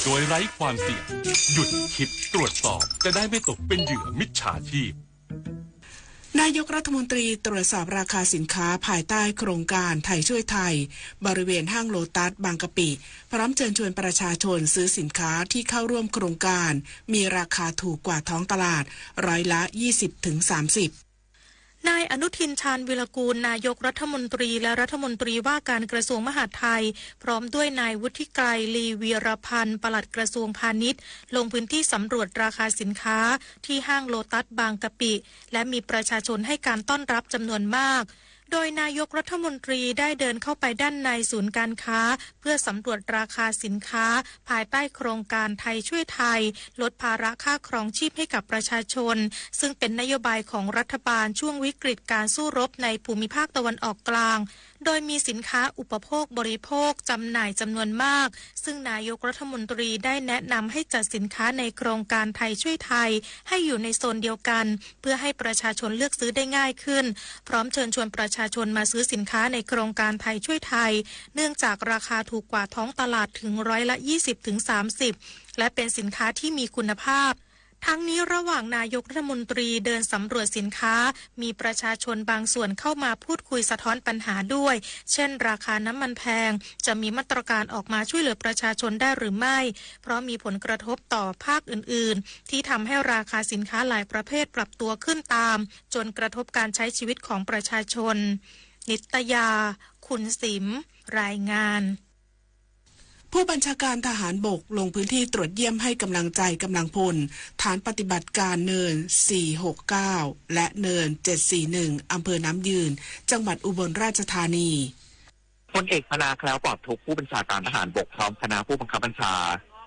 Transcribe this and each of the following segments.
โดยไร้ความเสี่ยงหยุดคิดตรวจสอบจะได้ไม่ตกเป็นเหยื่อมิจฉาชีพนายกรัฐมนตรีตรวจสอบราคาสินค้าภายใต้โครงการไทยช่วยไทยบริเวณห้างโลตัสบางกะปิพร้อมเชิญชวนประชาชนซื้อสินค้าที่เข้าร่วมโครงการมีราคาถูกกว่าท้องตลาดร้อยละ 20-30นายอนุทินชาญวิรกูลนายกรัฐมนตรีและรัฐมนตรีว่าการกระทรวงมหาดไทยพร้อมด้วยนายวุฒิไกรลีวีรพันธ์ปลัดกระทรวงพาณิชย์ลงพื้นที่สำรวจราคาสินค้าที่ห้างโลตัสบางกะปิและมีประชาชนให้การต้อนรับจำนวนมากโดยนายกรัฐมนตรีได้เดินเข้าไปด้านในศูนย์การค้าเพื่อสำรวจราคาสินค้าภายใต้โครงการไทยช่วยไทยลดภาระค่าครองชีพให้กับประชาชนซึ่งเป็นนโยบายของรัฐบาลช่วงวิกฤตการสู้รบในภูมิภาคตะวันออกกลางโดยมีสินค้าอุปโภคบริโภคจำหน่ายจำนวนมากซึ่งนายกรัฐมนตรีได้แนะนำให้จัดสินค้าในโครงการไทยช่วยไทยให้อยู่ในโซนเดียวกันเพื่อให้ประชาชนเลือกซื้อได้ง่ายขึ้นพร้อมเชิญชวนประชาชนมาซื้อสินค้าในโครงการไทยช่วยไทยเนื่องจากราคาถูกกว่าท้องตลาดถึงร้อยละ 20-30 และเป็นสินค้าที่มีคุณภาพทั้งนี้ระหว่างนายกรัฐมนตรีเดินสำรวจสินค้ามีประชาชนบางส่วนเข้ามาพูดคุยสะท้อนปัญหาด้วยเช่นราคาน้ำมันแพงจะมีมาตรการออกมาช่วยเหลือประชาชนได้หรือไม่เพราะมีผลกระทบต่อภาคอื่นๆที่ทำให้ราคาสินค้าหลายประเภทปรับตัวขึ้นตามจนกระทบการใช้ชีวิตของประชาชนนิตยาคุณสิมรายงานผู้บัญชาการทหารบกลงพื้นที่ตรวจเยี่ยมให้กำลังใจกำลังพลฐานปฏิบัติการเนิน 469 และเนิน 741 อำเภอน้ำยืนจังหวัดอุบลราชธานีพลเอกพนาแคล้วปลอดทุกผู้บัญชาการทหารบกพร้อมคณะผู้บังคับบัญชา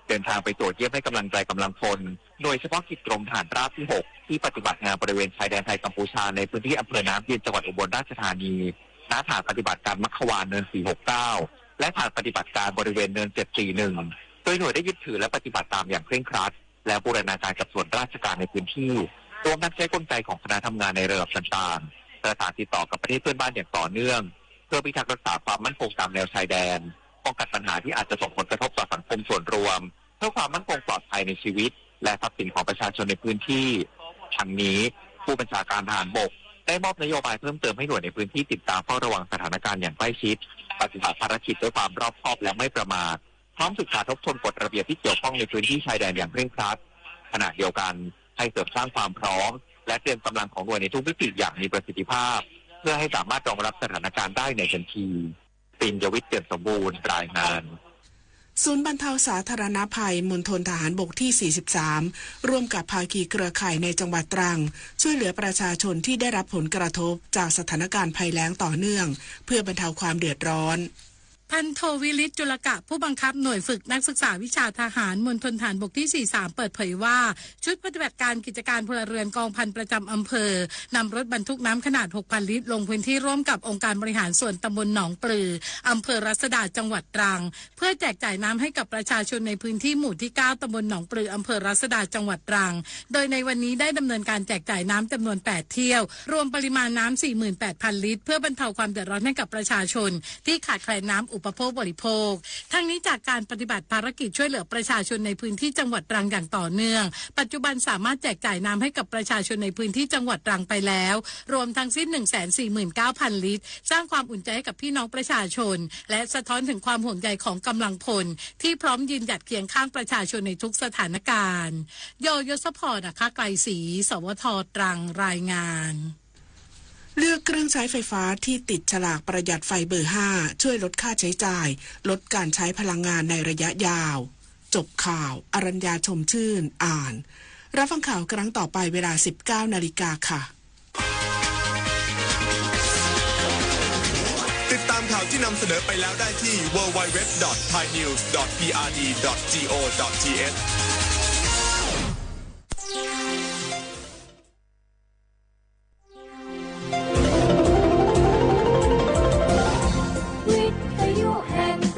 เดินทางไปตรวจเยี่ยมให้กำลังใจกำลังพลโดยเฉพาะกิจกรมทหารราบที่ 6 ที่ปฏิบัติงานบริเวณชายแดนไทยกัมพูชาในพื้นที่อำเภอน้ำยืนจังหวัดอุบลราชธานีณฐานปฏิบัติการมัคควานเนิน 469และฐานปฏิบัติการบริเวณเนิน 741โดยหน่วยได้ยึดถือและปฏิบัติตามอย่างเคร่งครัดและบูรณาการกับส่วนราชการในพื้นที่รวมทั้งใช้กลไกของคณะทำงานในระดับต่างๆประสานติดต่อกับประเทศเพื่อนบ้านอย่างต่อเนื่องเพื่อพิทักษ์รักษาความมั่นคงตามแนวชายแดนป้องกันปัญหาที่อาจจะส่งผลกระทบต่อสังคมส่วนรวมเพื่อความมั่นคงปลอดภัยในชีวิตและทรัพย์สินของประชาชนในพื้นที่ทั้งนี้ผู้บัญชาการทหารบกได้มอบนโยบายเพิ่มเติมให้หน่วยในพื้นที่ติดตามเฝ้าระวังสถานการณ์อย่างใกล้ชิดปฏิบัติภารกิจด้วยความรอบคอบและไม่ประมาทพร้อมศึกษาทบทวนกฎระเบียบที่เกี่ยวข้องในพื้นที่ชายแดนอย่างเคร่งครัดขณะเดียวกันให้เสริมสร้างความพร้อมและเตรียมกำลังของหน่วยในทุกมิติอย่างมีประสิทธิภาพเพื่อให้สามารถรองรับสถานการณ์ได้ในทันทีปิ่นยวิทย์เปี่ยมสมบูรณ์รายงานศูนย์บรรเทาสาธารณภัยมณฑลทหารบกที่ 43 ร่วมกับภาคีเครือข่ายในจังหวัดตรังช่วยเหลือประชาชนที่ได้รับผลกระทบจากสถานการณ์ภัยแล้งต่อเนื่องเพื่อบรรเทาความเดือดร้อนพันโทวิริศจุลกะผู้บังคับหน่วยฝึกนักศึกษาวิชาทหารมณฑลทหารบกที่ 43 เปิดเผยว่าชุดปฏิบัติการกิจการพลเรือนกองพันประจำอำเภอนำรถบรรทุกน้ำขนาด 6,000 ลิตรลงพื้นที่ร่วมกับองค์การบริหารส่วนตำบลหนองปลืออำเภอรัศดาจังหวัดตรังเพื่อแจกจ่ายน้ำให้กับประชาชนในพื้นที่หมู่ที่ 9 ตำบลหนองปลืออำเภอรัศดาจังหวัดตรังโดยในวันนี้ได้ดำเนินการแจกจ่ายน้ำจำนวน 8 เที่ยวรวมปริมาณน้ำ 48,000 ลิตรเพื่อบรรเทาความเดือดร้อนให้กับประชาชนที่ขาดแคลนน้ำอุปโภคบริโภคทั้งนี้จากการปฏิบัติภารกิจช่วยเหลือประชาชนในพื้นที่จังหวัดตรังอย่างต่อเนื่องปัจจุบันสามารถแจกจ่ายน้ำให้กับประชาชนในพื้นที่จังหวัดตรังไปแล้วรวมทั้งสิ้น 149,000 ลิตรสร้างความอุ่นใจให้กับพี่น้องประชาชนและสะท้อนถึงความห่วงใยของกำลังพลที่พร้อมยืนหยัดเคียงข้างประชาชนในทุกสถานการณ์ยศพรนะคะไกลศรีสวทตรังรายงานเลือกเครื่องใช้ไฟฟ้าที่ติดฉลากประหยัดไฟเบอร์ 5ช่วยลดค่าใช้จ่ายลดการใช้พลังงานในระยะยาวจบข่าวอรัญญาชมชื่นอ่านรับฟังข่าวครั้งต่อไปเวลา 19 นาฬิกาค่ะติดตามข่าวที่นำเสนอไปแล้วได้ที่ www.thainews.prd.go.th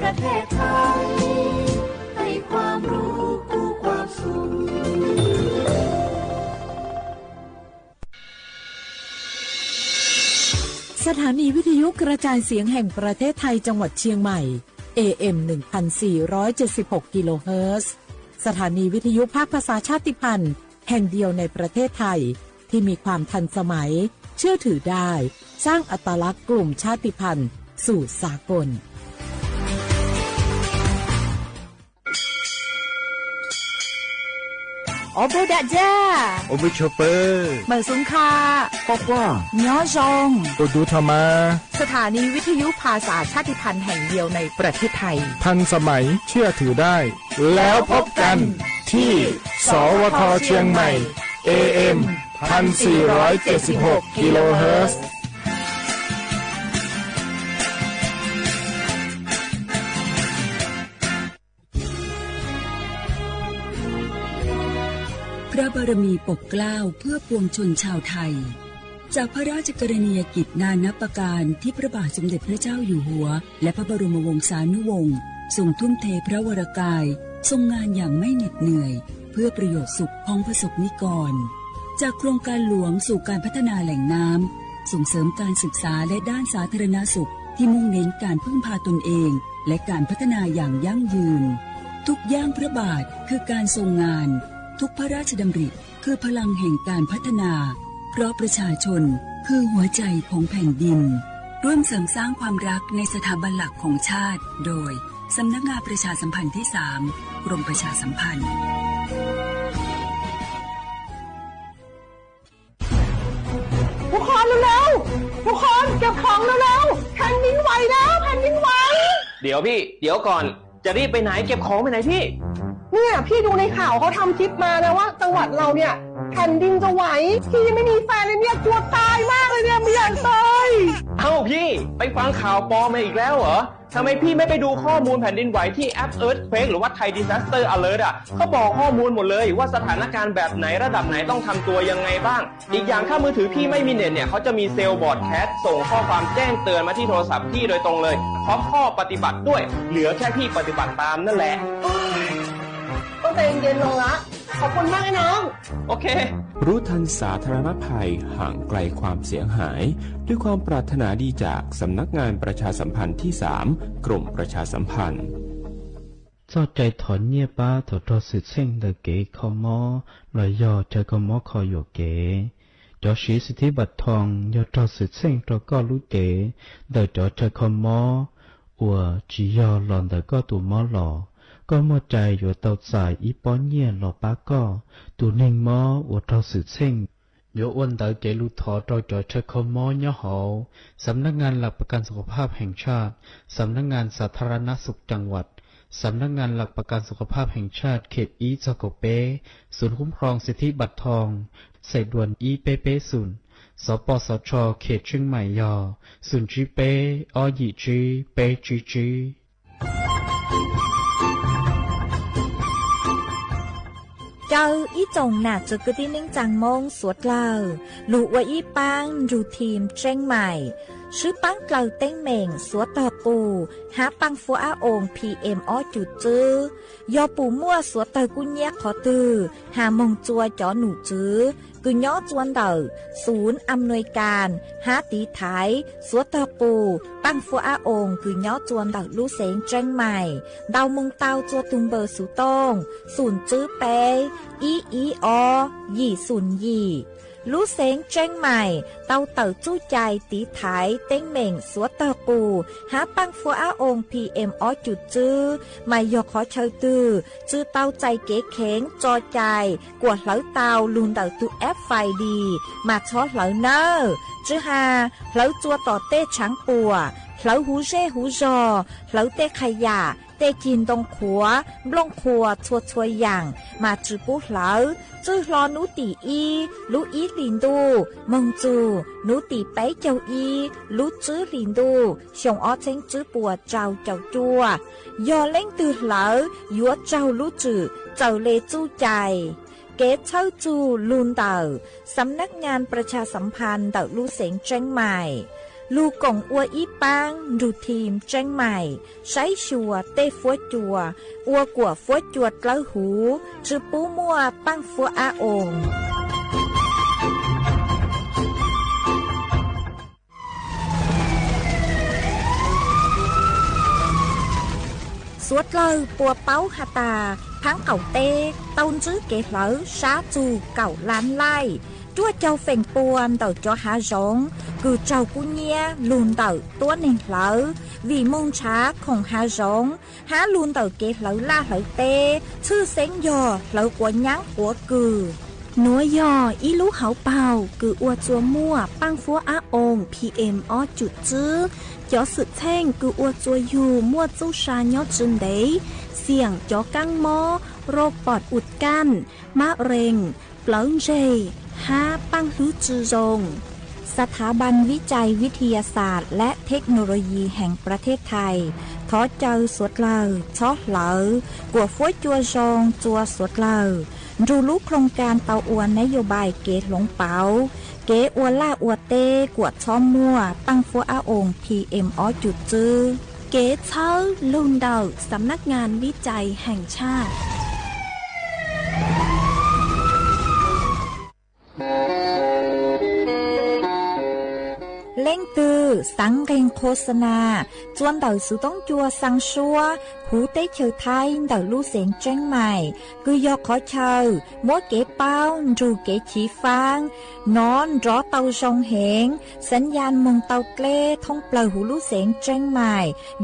ประเทศไทยให้ความรู้คู่ความสุขสถานีวิทยุกระจายเสียงแห่งประเทศไทยจังหวัดเชียงใหม่ AM 1476 กิโลเฮิรตซ์ สถานีวิทยุภาคภาษาชาติพันธุ์แห่งเดียวในประเทศไทยที่มีความทันสมัยเชื่อถือได้สร้างอัตลักษณ์กลุ่มชาติพันธุ์สู่สากลโอเบดะจ้าโอเบชเปอร์เหมือสุงคาปอกว่าย้อจงตูดูธรรมาสถานีวิทยุภาษาชาติพันธุ์แห่งเดียวในประเทศไทยทันสมัยเชื่อถือได้แล้วพบกันที่สวทเชียงใหม่ AM 1476 กิโลเฮิรตซ์พระบารมีปกเกล้าเพื่อปวงชนชาวไทยจากพระราชกรณียกิจนานับประการที่พระบาทสมเด็จพระเจ้าอยู่หัวและพระบรมวงศานุวงศ์ทรงทุ่มเทพระวรกายทรงงานอย่างไม่เหน็ดเหนื่อยเพื่อประโยชน์สุขของประสบนิกรจากโครงการหลวงสู่การพัฒนาแหล่งน้ำส่งเสริมการศึกษาและด้านสาธารณสุขที่มุ่งเน้นการพึ่งพาตนเองและการพัฒนาอย่างยั่งยืนทุกย่างพระบาทคือการทรงงานทุกพระราชดำริคือพลังแห่งการพัฒนาเพราะประชาชนคือหัวใจของแผ่นดินร่วมเสริมสร้างความรักในสถาบันหลักของชาติโดยสำนักงานประชาสัมพันธ์ที่ 3 กรมประชาสัมพันธ์ทุกคนเร็วๆทุกคนเก็บของเร็วๆแผ่นดินไหวแล้วแผ่นดินไหวเดี๋ยวพี่เดี๋ยวก่อนจะรีบไปไหนเก็บของไปไหนพี่เนี่ยพี่ดูในข่าวเขาทำคลิปมานะว่าจังหวัดเราเนี่ยแผ่นดินจะไหวพี่ยังไม่มีแฟนเลยเนี่ยกลัวตายมากเลยเนี่ยไม่อยากตายเอ้าพี่ไปฟังข่าวปลอมมาอีกแล้วเหรอทำไมพี่ไม่ไปดูข้อมูลแผ่นดินไหวที่แอป Earthquake หรือว่า Thai Disaster Alert อ่ะเขาบอกข้อมูลหมดเลยว่าสถานการณ์แบบไหนระดับไหนต้องทำตัวยังไงบ้างอีกอย่างถ้ามือถือพี่ไม่มีเน็ตเนี่ยเขาจะมีเซลล์บอร์ดแคสส่งข้อความแจ้งเตือนมาที่โทรศัพท์พี่โดยตรงเลยพร้อมข้อปฏิบัติด้วยเหลือแค่พี่ปฏิบัติตามนั่นแหละต้องใจเย็นลงละขอบคุณมากไอ้น้องโอเครู้ทันสาธารณภัยห่างไกลความเสียหายด้วยความปรารถนาดีจากสำนักงานประชาสัมพันธ์ที่ 3 กรมประชาสัมพันธ์cho chạy thỏi nhẹ ba thọ cho sự sinh đời kế khó mò lời do chạy có mò khó dụ kế cho sĩ sự thi bạch thòng do cho sự sinh cho có lũ kế đời cho chạy khó mò ủa chỉ do lòn đời có tù mò lò có mò chạy dụ tàu xài ý bó nhẹ lò bá có tù ninh mò ủa cho sự sinh dụ ôn đời kế lũ thọ cho chạy khó mò nhỏ hậuสำนักงานหลักประกันสุขภาพแห่งชาติสำนักงานสาธารณสุขจังหวัดสำนักงานหลักประกันสุขภาพแห่งชาติเขตอีจโกเปศูนย์คุ้มครองสิทธิบัตรทองใส่ด่วนอีเปเปศูนย์สปสชเขตเชียงใหม่ยอศูนย์จีเปอหยีจีเปจีจีเจ้าอีจงหนักจะกระดิ่งจังมงสวดเล่าลูว่าอีปังรูทีมเชียงใหม่ชื่อปังเกลาเต้งเหม่งสวดต่อปูหาปังฟัวอาองพีเอ็มอจุดจื้อยอปูมั่วสวดต่อกุญแยขอตือหามงจัวจ่อหนูจื้อกุญย้อจวนเดอศูนย์อำนวยการหาตีไทยสวดต่อปูปังฟัวอาองกุญย้อจวนเดอลูเสงเชียงใหม่ดาวมงเตาจัวตุงเบอร์สุตงศูนย์จื้อเปอีอยี่ศูนย์ยี่ลูเสงเชียงใหม่เตาเต่าจู้ใจตีไถเต้งเหม่งสวดเตอปูหาปังฟัวอาองพีเอ็มอจุดจื้อไม่ยอขอเชยตือจื้อเตาใจเก๋เข็งจอใจกวดเหลาเตาลุนเตาตุแอฟไฟดีมาช้อเหลาเนอจื้อหาเหลาจัวต่อเต้ช้างปัวเหลาหูเร่หูจอเหลาเต้ขยะเต้กินตรงขัวบลงขัวชัวชัวอย่างมาจื้อปูเหลาจื้อรอนูตีอีลูอีลินดูมงจูนูตีไปเจ้าอีลูจื้อลินดูชงอ้อเช้งจื้อปัวเจ้าจัวยอเล่งตือเหลายัวเจ้าลูจื้อเจ้าเลจู้ใจเกตเช่าจูลุนเต่าสำนักงานประชาสัมพันธ์เต่าลูเสงเชียงใหม่ลูกงอัวอีปังดูทีมเชียงใหม่ใช้ชัวเต้ฟัวจัวอัวกัวฟัวจวดเล้าหูจือปูมัวปังฟัวอาองสวดเล่าปัวเป้าหาตา phán cầu tê tông chứ kế lỡ xá chù cầu lan lai chúa châu phèn buồn tàu cho há giống cứ châu cú nhia luôn tàu tua nên lỡ vì mông trá không há giống há luôn tàu kế lỡ la lỡ tê chư xén giò lỡ của nháng của cừ núa giò ý lú hảo bào cứ ua chua mua băng phúa á ồn PM ó chuột chứ cho sự thanh cứ ua chua dù mua chú sa nhó chân đấyเสี่ยง cho căng mó โรคปอดอุดกั้นมะเร็งเปลิ้งเจห้าปังฮื้อจือจงสถาบันวิจัยวิทยาศาสตร์และเทคโนโลยีแห่งประเทศไทยท้อเจอสวดเลอชอเหลอกัวฟ้วยจัวจงจัวสวดเลอดูรู้โครงการเตาอวนนโยบายเกตหลงเป๋าเกอวนล่าอวเต้กวดช้อมมั่วปังฟัวอาอง PM อจุดจื้อเก๋เช้าลุนเดาสำนักงานวิจัยแห่งชาติเล่งตือสังเกงโฆษณาจวนเดาสุต้องจัวสังชัวหูเต้เชอไทยเดาลู่เสียงแจ้งใหม่คือยอกขอเชอมัวเก๋เป้ารูเก๋ฉีฟางนอนรอเตาชงเหงสัญญาณมงเตาเกล้ท่องเปล่าหูลู่เสียงแจ้งใหม่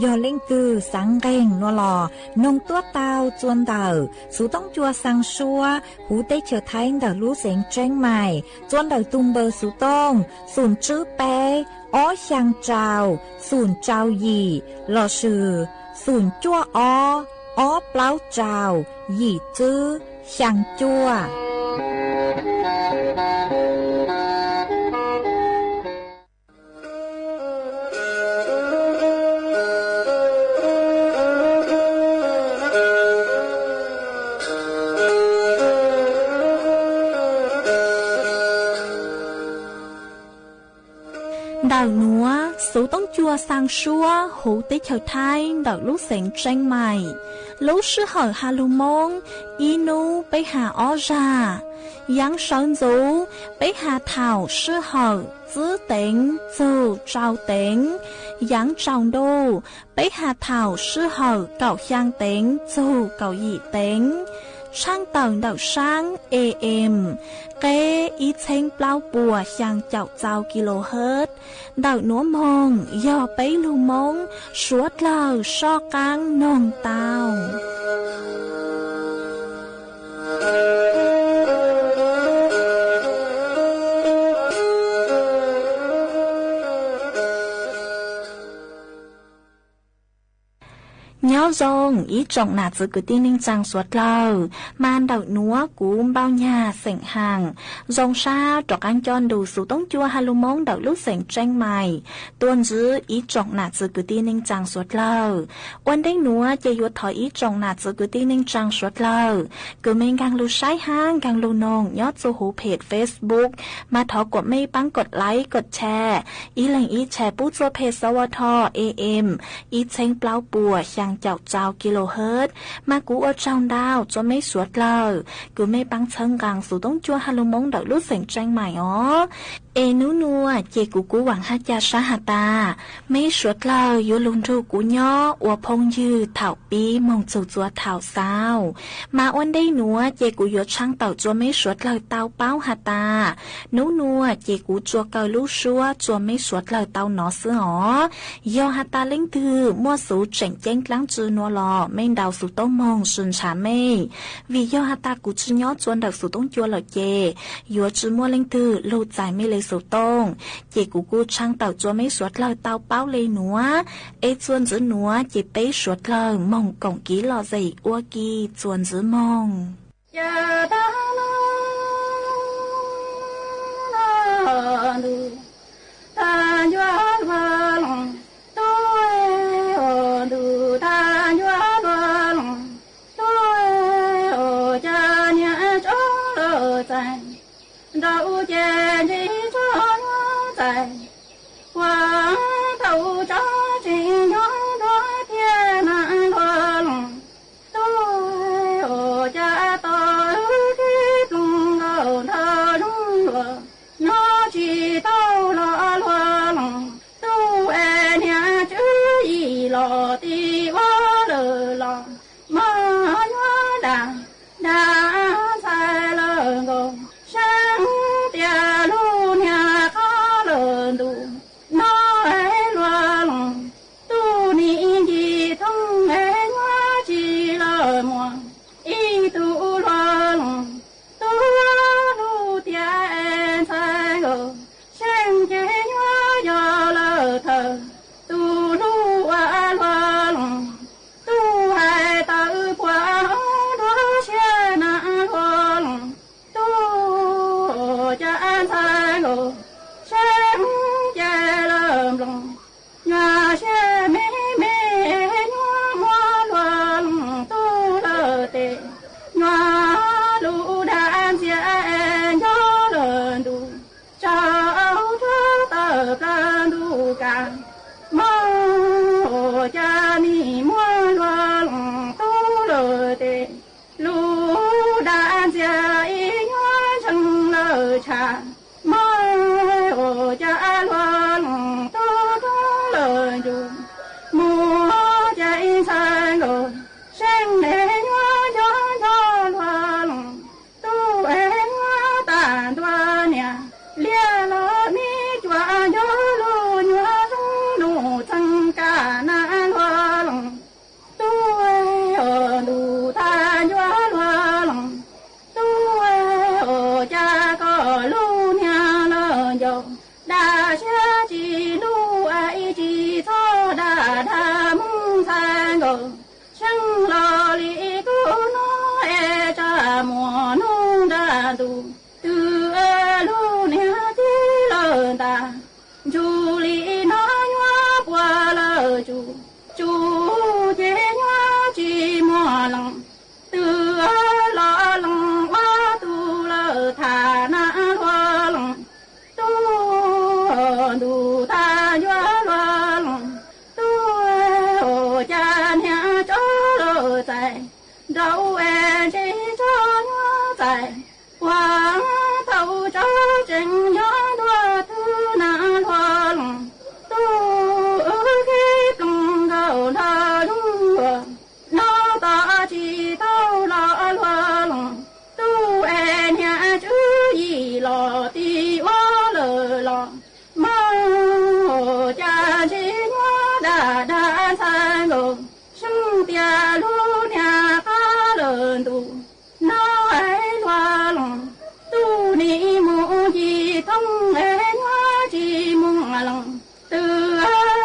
ยอเล่งตือสังเกงนัวหล่อนงตัวเตาจวนเดาสุต้องจัวสังชัวหูเต้เชอไทยเดาลู่เสียงแจ้งใหม่จวนเดาตุงเบอร์สุต้องศูนย์จื้อแปอ้อช่างเจ้าศูนย์เจ้าหยี่หล่อชื่อศูนย์จั่วอ้อเปล่าเจ้าหยี่จื้อช่างจั่วđào núa số tông chua sang xua hủ tế chào thái đào lúc sẹn tranh mày lúc sư hỏi hà lù mông inu bấy hà ó ra yang sơn dũ bấy hà thảo sư hỏi giữ tính dù trao tính yang trao đô bấy hà thảo sư hỏi cậu giang tính dù cậu dị tính sang tầng đào sang AM kế ý chênh bao bùa sang chào chào kHz đào núa mông do bấy lưu mông suốt lờ so căng nông tàu nhớ rong ý trọng nạt giữ cứ tin ninh trang suốt lờ man đậu núa cúm bao nhà sảnh hàng rong xa trọc anh chọn đủ số tống chua hà lù mông đậu lúc sảnh tranh mày tuôn giữ ý trọng nạt giữ cứ tin ninh trang suốt lờ quan đếch núa chạy yuột thỏi ý trọng nạt giữ cứ tin ninh trang suốt lờ cứ mình càng lưu sái hang càng lưu nông nhớ cho hú page Facebook mà thỏกดไม่ปังกดไลค์กดแชร์ý lệnh ýแชร์ปุ๊บตัวเพจสวท AM ýเช้งเปล่าปัวช่างเจ้าเจ้าkHz mà cú ở trong đào cho mấy suốt lờ cứ mấy băng chân càng số tống chua hà lô mông đợi lúc sảnh tranh mày ó ê nú nua chê cú hoàng hát cha sa hà ta mấy suốt lờ vô lùng ru cú nhó ua phong dư thảo bí mong chầu chua thảo sao mà oan đây nua chê cú vô trang tàu chua mấy suốt lờ tao báo hà ta nú nua chê cú chua cờ lú xua chua mấy suốt lờ tao nó sữa ó do hà ta lính thư mua số chảnh chanh lắng chư nua lò men đào số tông mong sườn chả mê vì do hà ta cú chư nhó chuan đặc số tông chua lò chê yo chư mua lính thư lâu dài mê lấy số tông chê cú trang tàu chua mấy suốt lờ tao báo lê núa ê chuan giữ núa chê bế suốt lờ mong cổng ký lò dày ua kỳ chuan giữ mong đâu chè đi cho nó dài qua tàu cho chị nói thiên an lòng tôi ở cha tôi khi tung đầu thơ đúng rồi nó chỉ tao lo lòng tôi nhà chứ gì lo thì quá đời lòng mà nhớ đàn nhòa lũ đàn diện gió lớn đủ cháu thứ tờ plan đủ cả mơ cha ni mua loan tu lờ tê lũ đàn diện nhòa chân lờ cha mơ cha loan tu lờ đủ mua chạy sang rồi sinh để nhòa gió loan tu em tàn đoan nhà lia lỡ mi chua gió lu nhòa đủ thăng cả na loan tu ở đủ tha nhòa loan tu ở cha có lu nhà lỡ dầu đa cha chỉ lu ai chỉ thọ đa đa mong sang rồi chẳng lo li cô nó e cha mùa nung đa tu từ e lu nè tí lờ ta chú li nó nhua qua lờ chú chế nhua chỉ mùa lòng từ e lo lòng qua tu lờ thà na hoa lòng tu đủ ta nhua lo lòng tu e cha nhà cho lờ tại đâu e chỉ cho nhua tại quang thâu cho trình nhó đua thứ na hoa lòng tu khi lòng gầu na đúng nó ta chỉ tao lo hoa lòng tu e nhà chữ gì lo ti hoa lờ lo mơ cha chỉ nhó đa sang ngờ sinh tia lu nhà ta lớn tu nó ấy hoa lòng tu ni mu gì thông ấy nhua chỉ mong lòng từ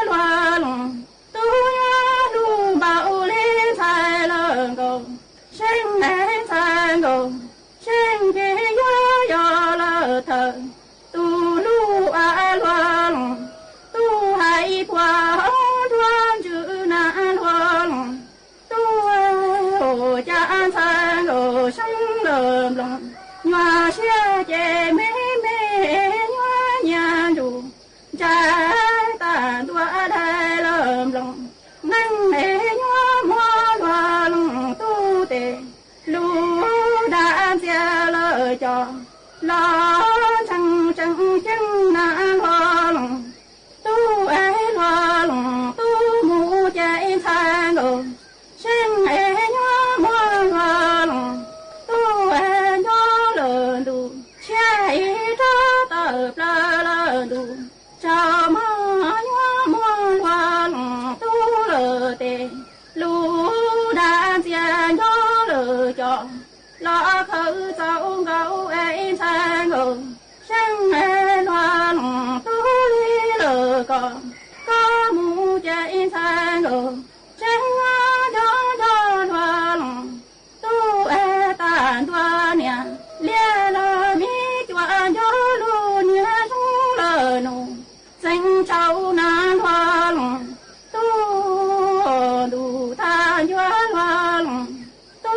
hoa lòng tu nhua lu bảo lên sai lợn cầu sinh ấy sang cầu sinh cái gió lỡ thở tu lu hoa lòng tu hay qua đoan chữ na hoa lòng tu cha sang cầu sinh lợn lòng nhòa xe chè mê mê nhòa nhà đủ cha ta đua đai lầm lòng năng mê nhòa mua loa lòng tu tề lu đã xe lỡ cho lo chẳng chẳng chẳng na hoa lòng tu ấy hoa lòng tu mu chạy sang rồi sinh ấy nhòa mua hoa lòng tu ấy lợn đủ cha ý cho tờ pla lợn đủ cho mơ nhua mua loa lòng tu lờ tê lu đàn tiền gió lờ cho lo khử dấu gấu ấy sang ngờ sang e loa lòng tu li lờ có mu chạy sang ngờ sang gió loa lòng tu e tàn đoan nhà lia lờ mi chua gió lu nhua sung lờ nụ danh cháu na hoa lòng tu đủ tha nhua hoa lòng tu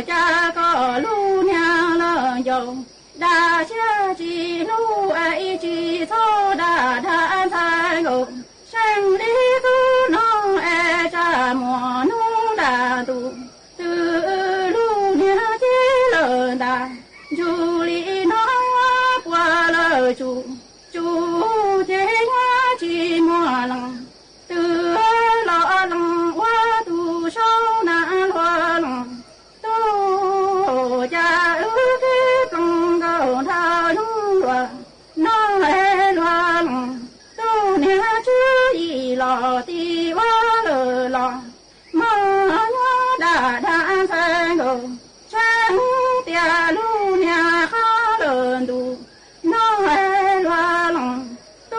cha có lu nhà lờ dầu đa cha chỉ lu ai chỉ thô đa đa tha ngục sang đi cứ nó e cha mùa nung đa tu từ lu nhà chỉ lờ đa chú li nói qua lờ chú chế nhá chỉ mùa lòng từ lo lòng qua tu sâu na hoa lòng tu cha ước lòng gầu tha đúng rồi nó e hoa lòng tu nè chứ gì lo ti hoa lờ lo mơ nhá đa sang ngờ sang tia lu nhà khá lớn đủ nó e loa lòng tu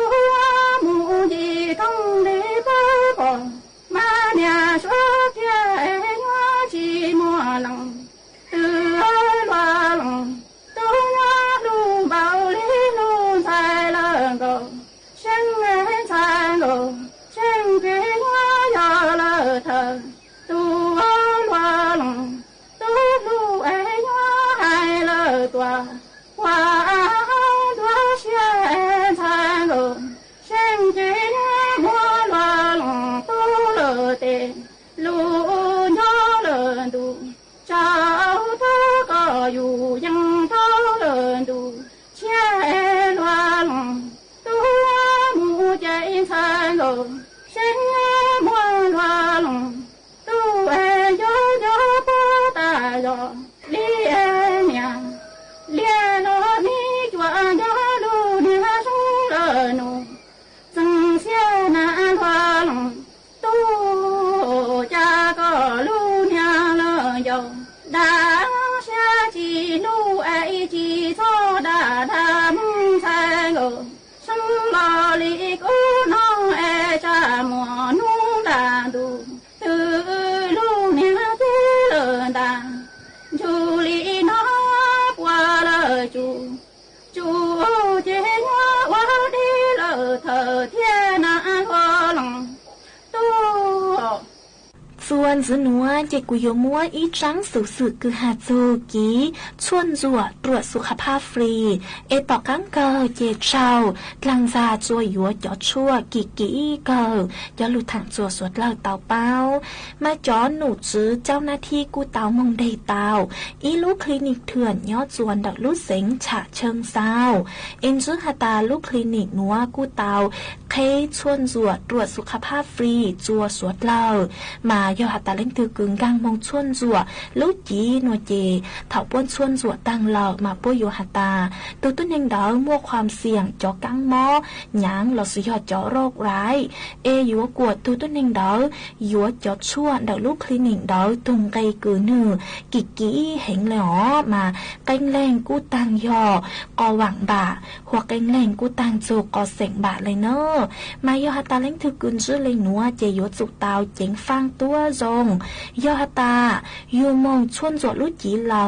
mu gì thông đi bơ còn mà nhà số kia e nhá chỉ mua lòng từ loa lòng tu nhá lu bảo lý lu sai lợn cầu sinh e sang cầu sinh cái nhá gió lờ thờ tu loa lòng tu 都个有人头人都切乱龙，都木见残龙，谁莫乱龙，都爱有有不大哟，连娘连了你转着路连上了路，正些难乱龙，都加个路娘了哟。大下起路爱起草大他们才个什么里个弄爱啥么弄大都这路娘的了大就里那挂了就见我的了头天南河龙都ส่วนสนัวเจกุยมัวอีจังสุสุคือหาจูกีชวนจัวตรวจสุขภาพฟรีต่อกังเกอเจเจ้ากลางซาจัวยัวจอชั่วกีเกอยอลุถังจัวสวดเล่าเตาเป้ามาจอหนูจื้อเจ้าหน้าที่กูเตามงได้เตาอีลูกคลินิกเถื่อนย่อจวนดักลูกเสงฉะเชิงเศร้าจื้อหาตาลูกคลินิกนัวกูเตาเคชวนจัวตรวจสุขภาพฟรีจัวสวดเล่ามายอหัตาเล่นตือกึ่งกังมองชวนจัวลูกจีนัวเจเถาป้วนชวนจัวตังเหล่ามาป้วยโยหัตาตัวต้นยังดาวมั่วความเสี่ยงจอกังหมอหยางหลอดสุยอดจอโรคร้ายยัวกวดตัวต้นยังดาวยัวจอชั่วดาวลูกคลินิกดาวตุงไกกือหนึ่งกิเห็นเลยอ๋อมาแกงแรงกู้ตังยอกอหวังบ่าหัวแกงแรงกู้ตังโจกอเสงบ่าเลยเนอะมายอหัตาเล่นตือกึ่งชื่อเลยนัวเจยัวจุกเตาเจ๋งฟังตัวรงยอหัตายูมองชวนจวดลูกจีเหล่า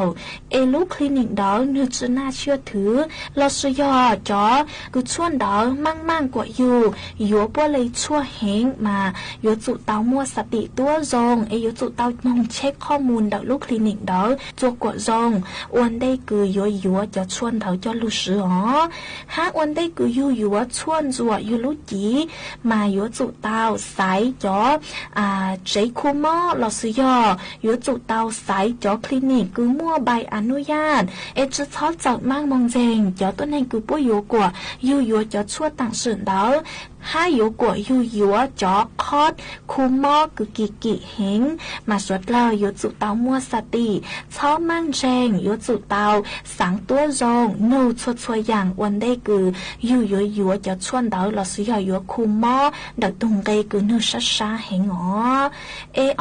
ลูกคลินิกดาวเนื้อจะน่าเชื่อถือเราสยอจอกูชวนดาวมั่งกว่าอยู่ป้วเลยชั่วเฮงมาอยู่จุเตามั่วสติตัวรงอยู่จุเตามองเช็คข้อมูลดาวลูกคลินิกดาวจวกว่ารงวันได้คือยัวจะชวนดาวจอลูกสือหากวันได้คือยัวชวนจวดอยู่ลูกจีมาอยู่จุเตาสายจอใจคูมอหลอดสยอยู่จุเตาสายจอคลินิกคือมั่วใบอนุญาตจะทอดจัดมั่งมองเจงจอต้นเองคือป้วยอยู่กว่าอยู่จะชั่วต่างสื่อดาวให้อยู่กว่าอยู่จอคอดคูมอคือกิเห็งมาสวดเราอยู่จุเตามั่วสติชอบมั่งเจงอยู่จุเตาสังตัวรงนูช่วยอย่างวันได้คืออยู่จะชวนดาวหลอดสยอยู่คูมอดักตรงไกคือนูช้าเห็ง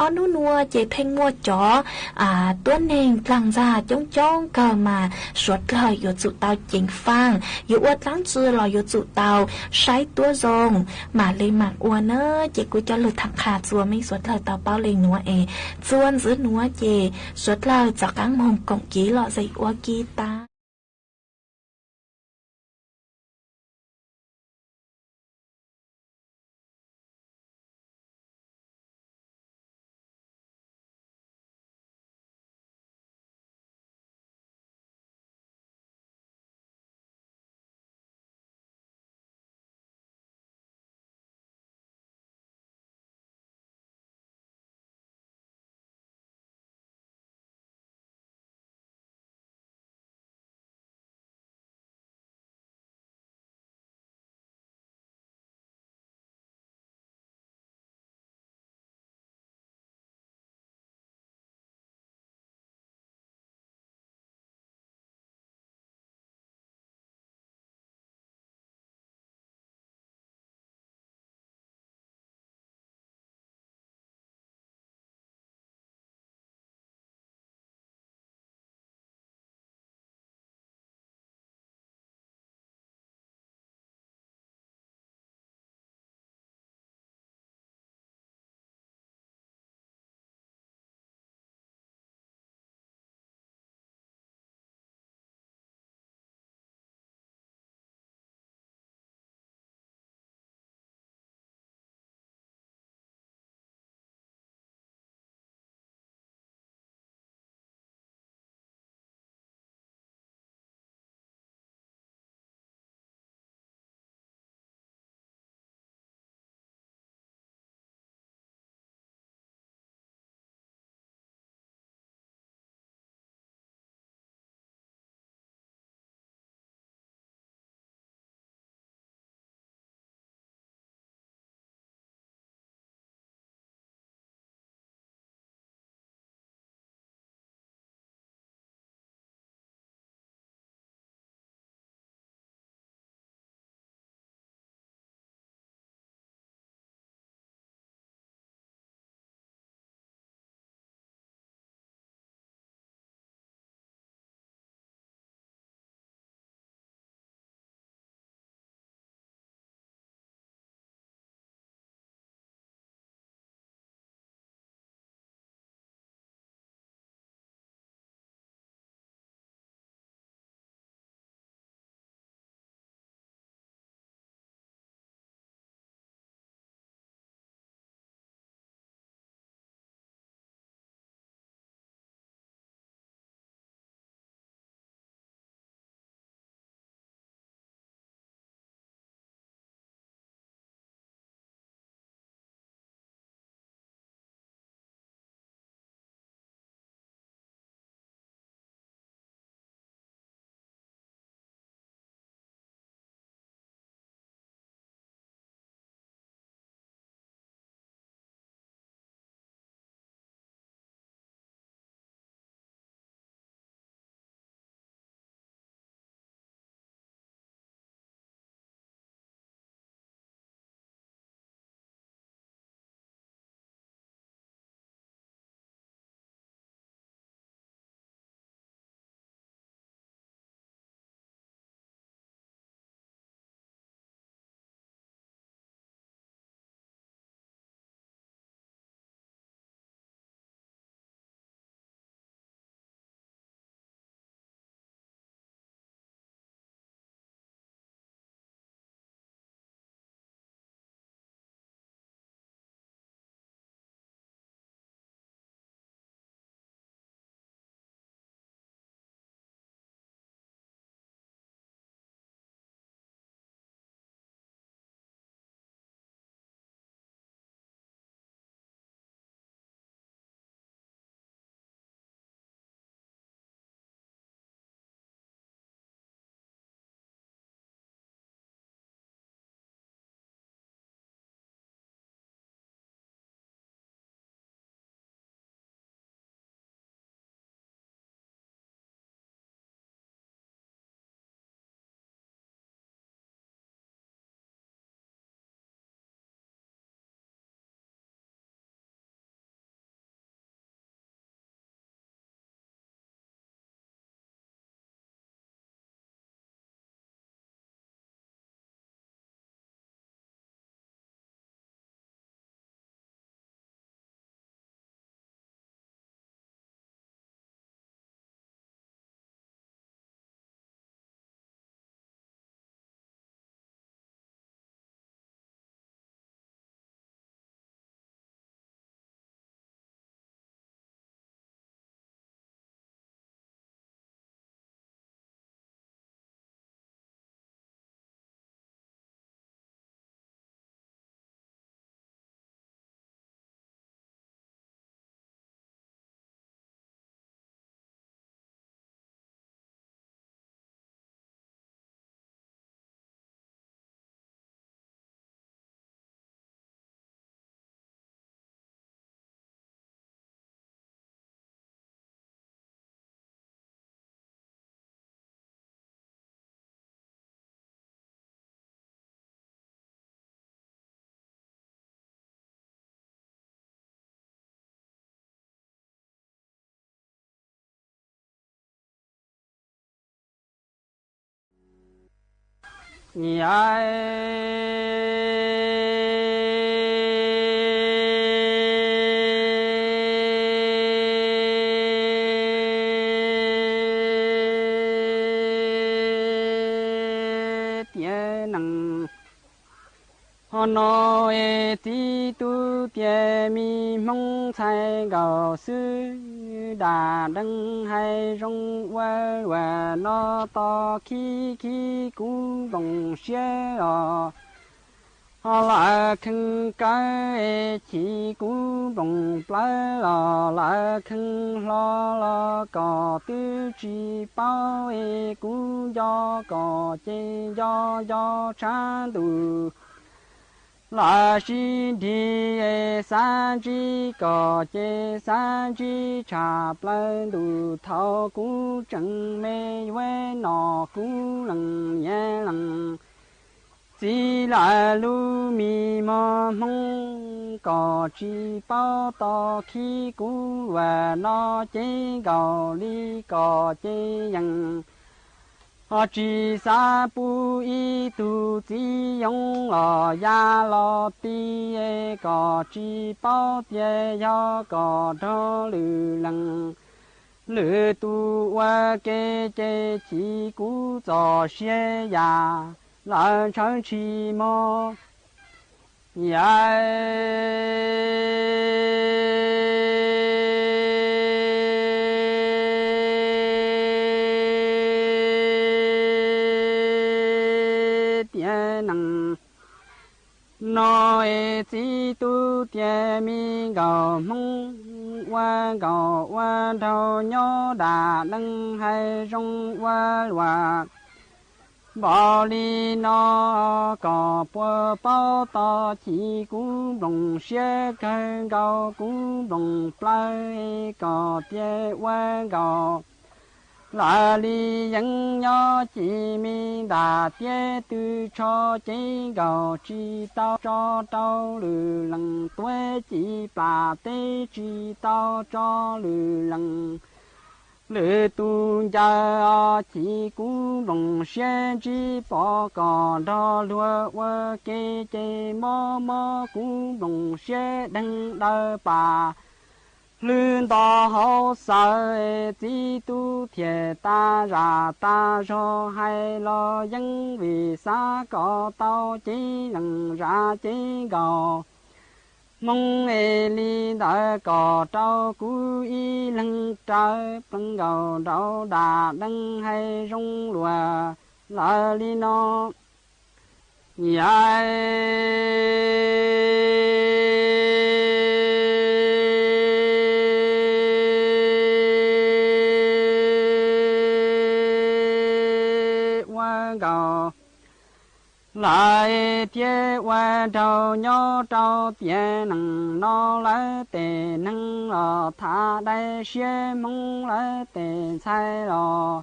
อนุนัวเจเพ่งมัวจอตัวเองกลางจ้าจ้องเกิดมาสวดเราอยู่จุเตาเจ๋งฟังอยู่อวดล้างจือเราอยู่จุเตาใช้ตัวรงมาเลยหมักอวเนอเจกูจะหลุดถังขาดจัวไม่สวดเราเตาเป้าเลยนัวจวนซื้อนัวเจสวดเราจากกังมองกงกีหล่อใส่อวกีตา nói tí tu tiền mi mong sai gạo sư đà đăng hay rong qua và nó to khi cũng đồng xe họ là khăn cái chỉ cũng đồng plá là khăn lo có tư chỉ bao cũng do có chế do chán đủ là xin đi san chi có chế san chi chạp lên đủ thao cũng chẳng mê quê nọ cũng lần nhẹ lần chỉ là lu mi mơ mong có chỉ bao to khi cũng và nó chế gạo ly có chế yang họ chỉ sa bu y tu chỉ用了呀了比个只包的要个着流浪，流度我给这几股做些呀，让长期么呀。nói chỉ tu tiền mi gạo mong qua gạo qua đầu nhớ đà nâng hay rong qua loa bỏ đi nó có bữa bao to chỉ cũng đồng xe cây gạo cũng đồng plei có tiền qua gạo là li dân nhớ chỉ mi đã tiết từ cho chế gạo chỉ tao cho tao lử lần tuổi chỉ bà tê chỉ tao cho lử lần lử tu gia chỉ cũng đồng xe chỉ bỏ còn đó lúa qua kê chế mò cũng đồng xe đăng đỡ bà lương to hậu sợ chỉ tu thiệt ta ra ta cho hay lo dân vì xa có tao chỉ lần ra chỉ gò mong li đợi có trâu cú y lần trời bằng gầu đâu đà đăng hay rong lùa lỡ li nó lại tie qua đầu nhớ trâu tiền nằng nó lấy tiền nằng lò thả đây xe mong lấy tiền sai lò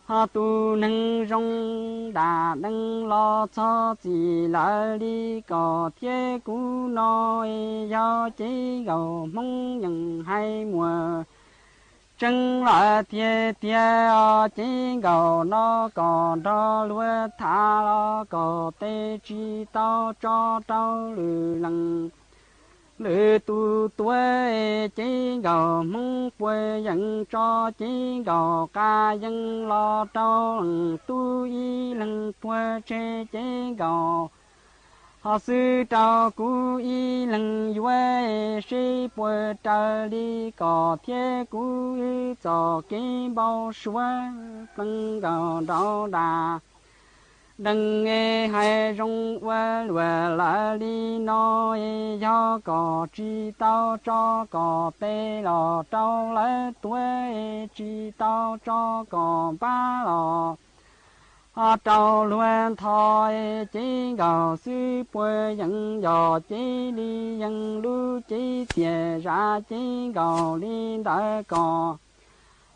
họ tu nằng rong đà nằng lo cho gì lại đi có tie cú nói do chỉ gầu mong nhận hay mùa chân lại tia chỉ gầu nó còn đó lúa thả lo có tê chi tao cho tao lử lần lử tu tuổi chỉ gầu mong quê dân cho chỉ gầu ca dân lo tao tu y lần quê chế chỉ gầu họ sư trao cú y lần quê sĩ bùa trao đi có thế cú y cho cái bao xóa phân gạo đau đà đừng nghe hay rong qua lùa lại đi nói do có chi tao cho có tê lò trao lấy tuổi chi tao cho có ba lò họ trâu luôn thôi chỉ gạo sư bùi dân dò chỉ đi dân lưu chỉ tiền ra chỉ gạo đi đỡ cò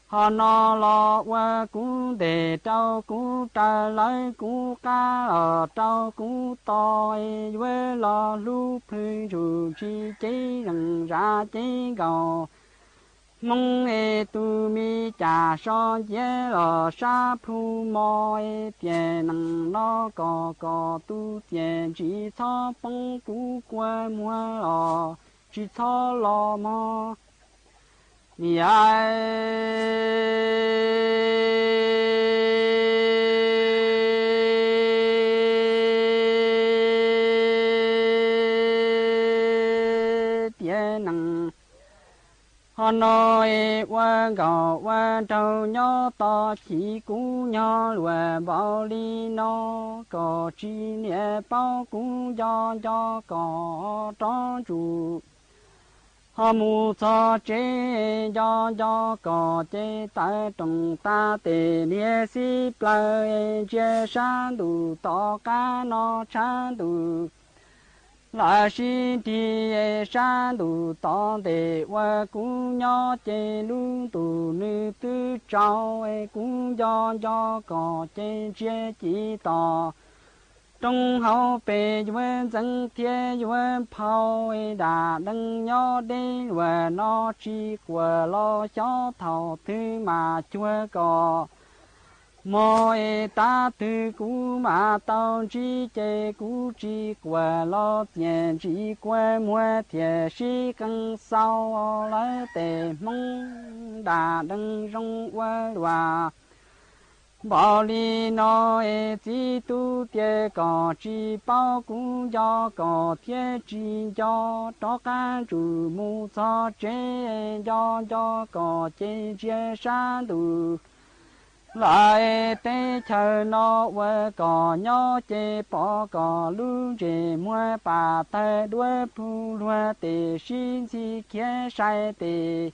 họ nó lo qua cú để trâu cú trả lời cú cá ở trâu cú toi với lo lưu phơi dù chỉ rằng ra chỉ gạo mong tu mi cha son ye lo sa phu mo tiền năng nó có tu tiền chỉ cho bông cú qua mua lo chỉ cho lo mo mi ai tiền năng họ nói quan cầu quan trâu nhỏ to chỉ cú nhỏ lùa bao li nó có chi nhẹ bao cú cho có tròn chủ họ mu cho chế cho có chế tại trong ta tề nhẹ si plei chế san đủ to cá nó san đủ là xin thì san đủ to để qua cũng nhỏ chế luôn tụ nữ tư trao cũng cho có chế chế chỉ to trong hậu bề yuan dân thiên yuan phao đã đăng nhỏ đến và nó chỉ qua lo cho thầu thứ mà chưa có mọi ta từ cũ mà tao chỉ chế cũ chỉ qua lo tiền chỉ qua mua thiệt sĩ更sau lấy tề mong đã đăng rong qua loa bảo lý nói chỉ tu tiệt có chỉ bao cũng cho có thiệt chỉ cho cả chủ mu cho chế cho có chế chế san đủ lại tế chờ nó với có nhỏ chế bỏ có lưu chế mua bà tay đuôi phu đuôi tề xin si kia sai tề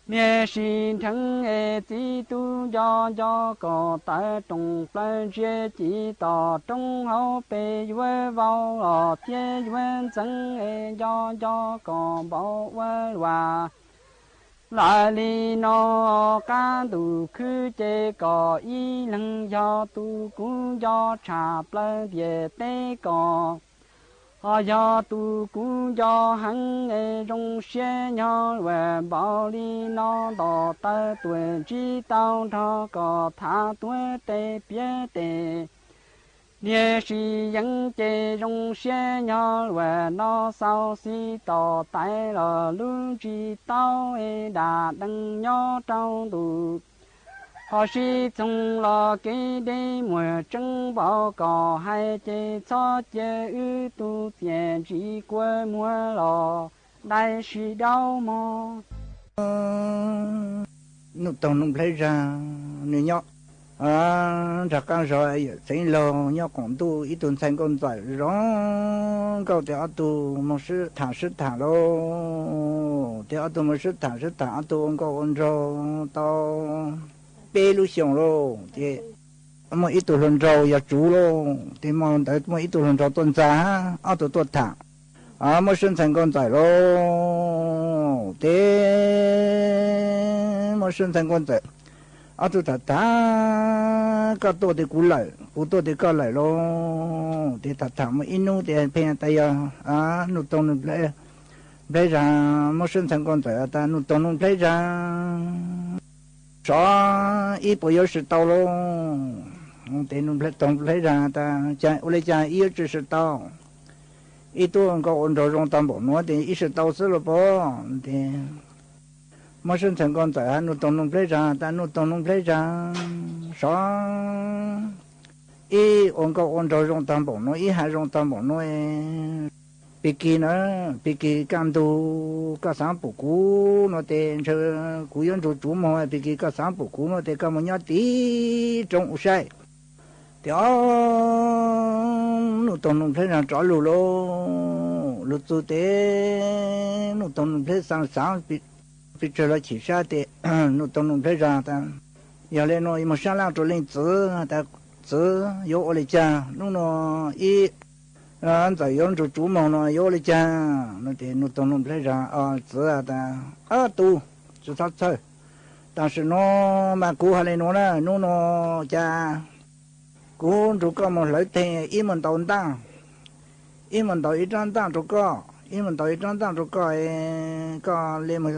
nghe xin thắng chỉ tu cho có tại trong plan chế chỉ tỏ trong hậu bề với vào ở thế với dân cho có bảo với hòa lại li nó cá đủ khứ chế có ý năng do tu cũng do trả plan về tế có họ do tu cũng do hắn trong xe nhỏ và bảo đi nó đỏ ta tuổi chỉ tao cho có thả tuổi tê bia tê địa sĩ dân chế trong xe nhỏ và nó sau si tỏ tay là luôn chỉ tao đã đăng nhỏ trong tù họ sĩ trong lo cái đế mùa trăng bảo có hai chế cho chế ư tu tiền chỉ qua mùa lò đại sĩ đau mò nụ tông nụ lấy ra nụ nhóc ra càng rồi thấy lo nhóc còn tu ít tuần sang con giải rong câu thì tu một sự thả lo thì tu một sự thả tu ông con rồi tao bê lu xiong lo thì mà ít tuổi lần rồi ya chú lo thì mà tại mà ít tuổi lần rồi tuần giá tu tuần thả mà sinh thành con giải lo thì mà sinh thành con giải tu thả các tổ thì cú lại cú tổ thì cao lại lo thì thả mà inu thì phe tay nụ tông nụ lấy ra mà sinh thành con giải ta nụ tông nụ lấy ra cho ít bây giờ sự tao luôn, thì nó lấy ra ta cha, lấy cha ít chỉ sự tao, ít tu có ổn rồi trong tâm bộ nó thì ít sự tao sẽ là bỏ, thì mà sinh thành con tại nó lấy ra, ta nó lấy ra, cho ít ổn có ổn rồi trong tâm bộ nó, ít hai trong tâm bộ nó bị kỳ cam tu các sáng bổ cú nó tên cho cú yên chủ mà bị kỳ các sáng bổ cú nó tên các món nhát tí trong sai thì nó tông thấy là rõ lù lù tu tế nó tông thấy sáng bị trở lại chỉ ra thì nó tông thấy ra ta giờ lên nó mà sáng lang trở lên chữ ta chữ yếu ở đây cha nó ít anh tại yon chủ mong nó yo le cha nó thì nó tông nó lấy ra giờ ta tu chú sát thôi,但是nó mà cú hay nó là nó cha cú chủ có một lợi thế ít mình tồn tăng ít mình tồn ít trang tăng chủ có ít mình tồn ít trang tăng chủ có lên mà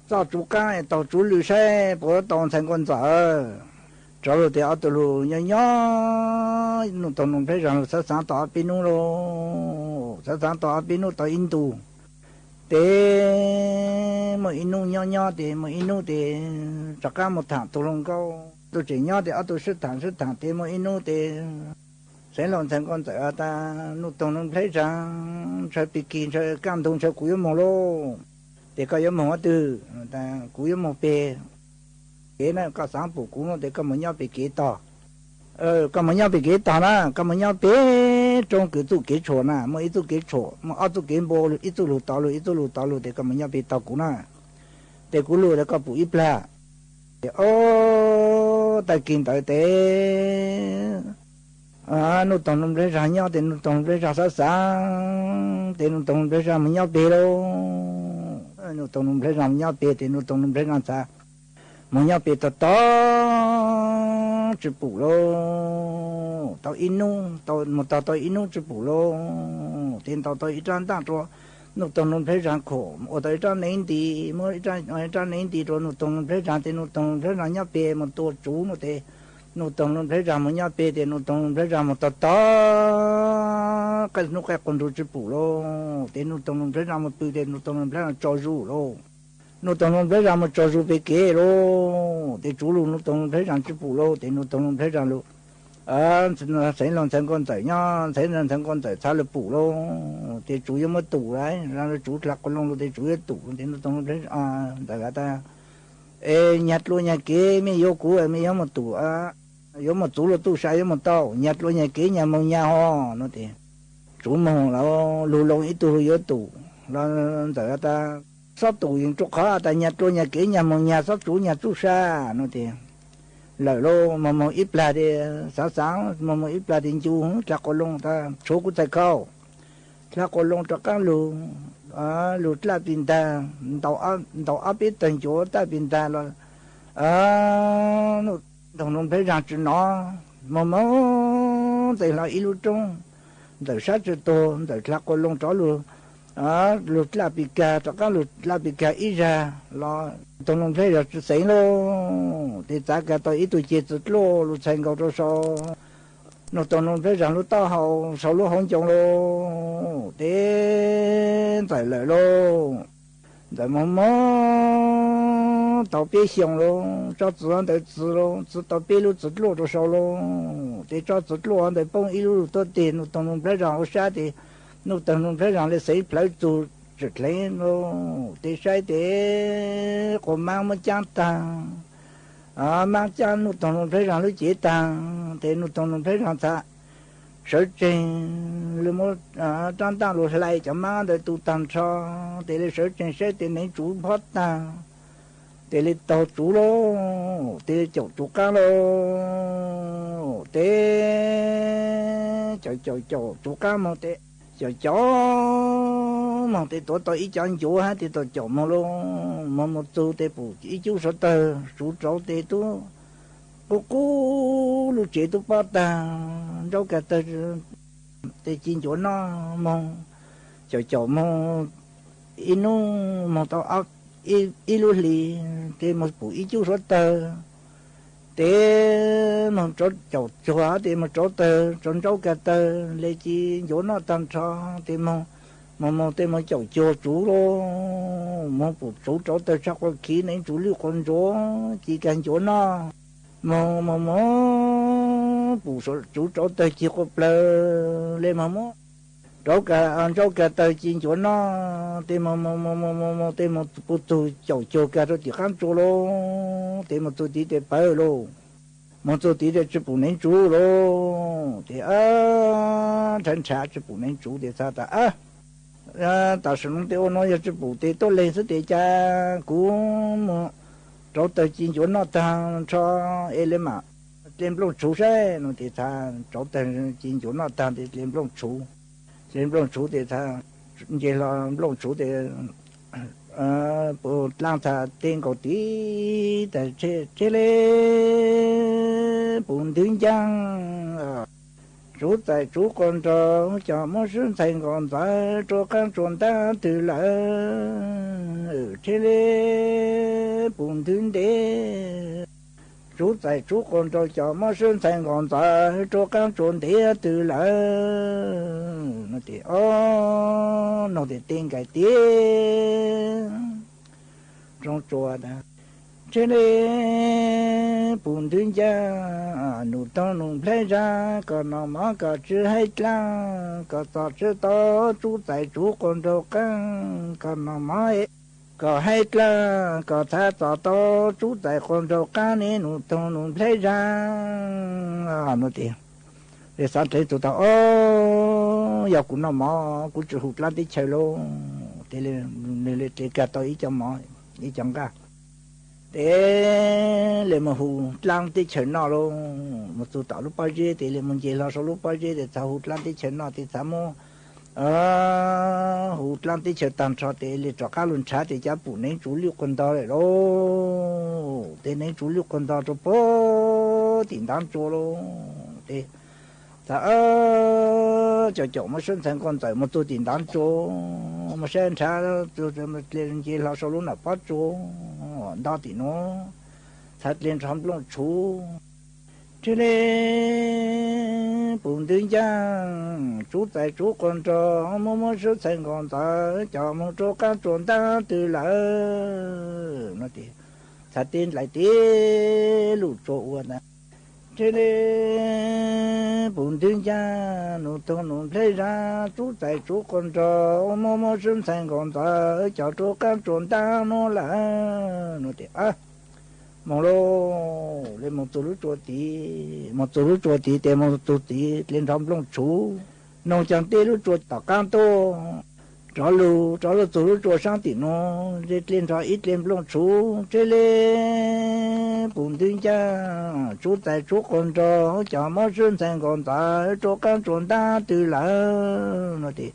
cho chú cái tàu chú lưới xe bữa tàu thành con dở cho rồi thì ở từ lù nhỏ nhỏ nó tàu nó phải rằng sẽ sáng tàu pinu lo sẽ sáng tàu pinu tàu Indu để mà Indu nhỏ nhỏ thì mà Indu thì chắc cả một tháng tàu lông câu tôi chỉ nhỏ thì ở tôi sức thẳng thì mà Indu thì sẽ làm thành con dở ta nó tàu nó phải rằng sẽ bị kín sẽ cảm thông sẽ cúi mồ lo để có giống một từ ta cúi một bề cái này có sáng phủ cú nó để có một nhau bị kế to có một nhau bị kế to na có một nhau bé trong cái tụ kế chỗ na mà ít tụ kế chỗ mà ở tụ kế bò ít tụ lụt tàu lụt để có một nhau bị tàu cú na để cú lụt để có bụi ít la để tại kinh tại thế nó tổng nó ra nhau thì nó tổng ra sáng thì nó tổng ra một nhau bé đâu nó tổng ra nhau bé thì nó tổng ra sao một nhau bé to chụp bù lô tao inu tao một tao inu chụp bù lô tiền tao ít trang ta cho nó tổng ra khổ ở đây trang nên thì mới trang nên thì rồi nó tổng ra thì nó tổng ra nhau bé một tổ chú nó thế nó tổng ra một nhau bé thì nó tổng ra một to cái nó cái con đồ chụp bù lô thì nó tổng ra một bự thì nó tổng ra cho rú lô nó tổng ra một cho rú bé kia lô thì chú lô nó tổng ra chụp bù lô thì nó tổng ra lô nó sẽ làm thành con仔nhá sẽ làm thành con仔sao là bù lô thì chú yếu mất tủ đấy ra chú lạc con lông thì chú yếu tủ thì nó tổng ra đại cả ta nhặt luôn nhà kia mới vô cũ mới có một tủ có một tủ là tủ sai có một tàu nhặt luôn nhà kia nhà mông nhà ho nó thì chú mông là lù lông ít tủ vô tủ là đại ta sắp tủ những chỗ khó ta nhặt luôn nhà kia nhà mông nhà sắp chủ nhà chú sa nó thì lời lô mà ít là thì sáng mà ít là thì chú chắc con lông ta số của thầy cao chắc con lông chắc các lù lù là bình ta tàu áp biết thành chỗ ta bình ta là nó đồng thấy rằng chuyện nó mà thì là ít lúc trong từ sát cho tôi từ chắc con lông chó lù lù là bị cả chắc các lù là bị cả ít ra là đồng thấy là xảy luôn thì ta cả tôi ít tôi chết rồi lù thành cầu cho sao nó tổng thấy rằng lúc tao hậu sau lúc không chồng lô để tại lời lô tại mong tao biết xong lô cho tự ăn để tự lô tự tao biết lúc tự lô cho sau lô để cho tự lô ăn để bông ít lúc tôi tiền nó tổng thấy rằng sao thì nó tổng thấy rằng là xây lại tu trực lên lô để sai để còn mang một trang tàng mang chân nó tổng thấy rằng nó chỉ tăng thì nó tổng thấy rằng ta sở trình là một trang tăng rồi lại cho mang để tu tăng cho thì là sở trình sẽ thì nên chủ phát tăng thì là tàu chủ lô thì là chủ cá lô thì chủ cá mà thì chó mà thì tôi ít cho anh chủ ha thì tôi chọn mà luôn mà một số thì phụ ít chú số tờ số cháu thì tôi cô lúc chế tôi bắt ta đâu cả tờ thì chín chỗ nó mong chọn mà inu mà tao áo ilu lì thì một phụ ít chú số tờ thế mà chỗ thì mà chỗ tờ trong chỗ cả tờ lấy chi chỗ nó tăng cho thì mà thì mà cháu cho chú luôn mà phụ chú cháu tờ chắc có khí nên chú lưu con chú chỉ cần chỗ nó mà phụ chú cháu tờ chỉ có plơ lên mà cháu cả tờ chỉ chỗ nó thì mà phụ cháu cho cả rồi chỉ khám chú luôn thì mà tôi đi để bay luôn mà tôi đi để chụp nên chú luôn thì thành trả chụp nên chú để sao ta ta sử dụng tiêu nói chụp thì tôi lên sẽ để cha cũng mà cháu tới chín chỗ nó tăng cho em mà lên lông chú xe nó thì ta cháu tới chín chỗ nó tăng thì lên lông chú thì ta vậy là lông chú thì bộ lang thà tên cầu tí tại chế lê bùn tiếng giang chú tại chú con cho mỗi sinh thành còn phải cho các chuẩn ta từ lại thế lê bùn thuyền đế chú tại chú con cho cho mà sơn thành còn ta cho các trốn thế từ lại nó thì nó thì tên cái tiếng trong chùa đó thế lê bùn thuyền cha nụ to nụ plei ra còn nó mà cả chữ hết la cả ta chữ to chú tại chú con cho các còn nó mà có hết là có tha to chú tại con trâu cá này nụ to nụ plei ra nó tiền để sáng thấy tụi tao giờ cũng nó mò cũng chịu hụt lắm đi chơi luôn để lên cả tôi ý cho mò ý chẳng cả để lên mà hụt lắm đi chơi nó luôn một tụi tao lúc bao giờ để lên mình chơi là số lúc bao giờ để tao hụt lắm đi chơi nó thì tao mua hụt lắm đi chơi tạm cho để lên cho cá luôn trả để cho phụ nên chủ lực quân đó rồi đó để nên chủ lực quân đó cho bố tiền đám cho luôn để ta cho mà sinh thành con trai mà tôi tiền đám cho mà sinh trả tôi mà lên chơi là số lúc nào bắt cho đó thì nó thật lên trong lòng chú thế nên bùn tuyên giang chú tại chú con trò mà số thành con ta cho một chỗ các trốn ta từ lại nó thì thật tin lại tí lụt chỗ nè thế nên bùn tuyên giang nụ to nụ plei ra chú tại chú con trò mà số thành con ta cho chỗ các trốn ta nó là nó thì mong lo lên một tổ lúc chùa tí để một tổ tí lên trong lòng chú nông chẳng tê lúc chùa tao cam to cho lu tổ lúc chùa sang tí nó lên cho ít lên lòng chú chơi lên bùn tuyên cha chú tại chú con trò cho mót sơn thành con ta cho cam trốn ta từ lại nó thì